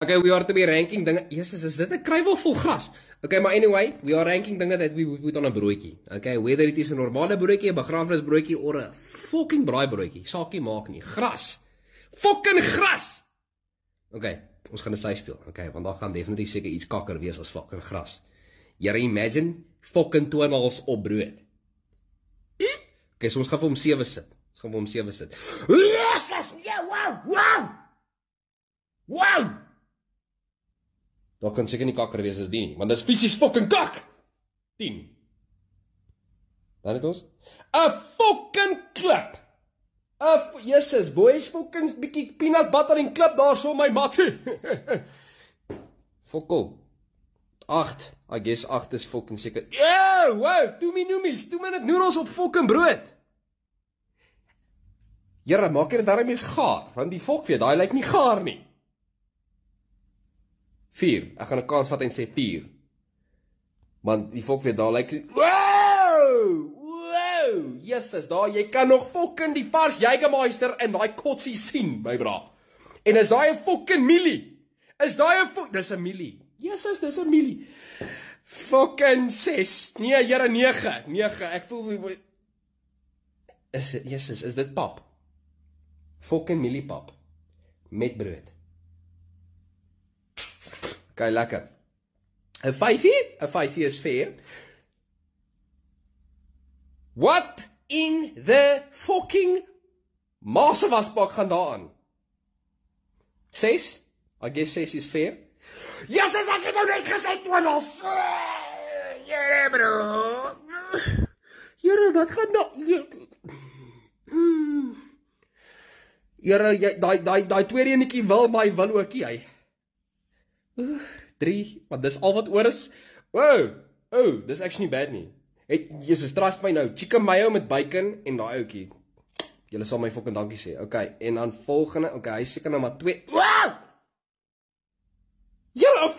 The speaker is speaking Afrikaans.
Okay, we are to be ranking dinge. Jesus, is dit 'n kruiwel vol gras? Okay, maar anyway, we are ranking dinge that we would put on 'n broodjie. Okay, whether it is 'n normale broodjie, 'n begrafnisbroodjie of 'n fucking braaibroodjie. Saakie maak nie. Gras. Fucking gras. Okay, ons gaan 'n safe speel. Okay, want daar gaan definitief seker iets kakker wees as fucking gras. Jare imagine fucking tonals op brood. Okay, so ons gaan vir hom 7 sit. Ons gaan vir hom 7 sit. Jesus, yeah, wow. Wow. Daar kan seker nie kakker wees as die nie, want dit is fisies fucking kak. 10. Dan het ons 'n fucking klip. Jesus, boys, fucking bietjie peanut butter en klip daar so my matie. Fokol. 8. I guess 8 is fucking seker. Yeah, wow, 2 minute noodles op fucking brood. Jare, maak dit daarmee is gaar, want die fok weet, daai lyk nie gaar nie. 4. Ek gaan 'n kans vat en sê 4. Want die fok weet, daar lyk wow! Jesus, daar jy kan nog fucking die vars Jägermeister en daai kotsie sien, my bra. En is daai 'n fucking mielie? Is daai 'n dis 'n mielie. Jesus, dis 'n mielie. Fucking 6. Nee, jare 9. 9. Ek voel Jesus, is dit pap? Fucking mieliepap met brood. Okay, lekker. 'n 5? 'n 5 is fair. What in the fucking massewasbak gaan daaraan? 6? I guess 6 is fair. Yes, ek het nou net gesê tonals. Jere bro. Jere, wat gaan nou? Jere, daai tweede enetjie wil ookie hy. 3, want dis al wat oor is. Wow, dis actually nie bad nie. Jesus, trust my nou, chicken mayo met bacon en daai ouetjie. Julle sal my fucking dankie sê. Okay, en dan volgende, okay, hy seker nou maar 2. Wow! Jere,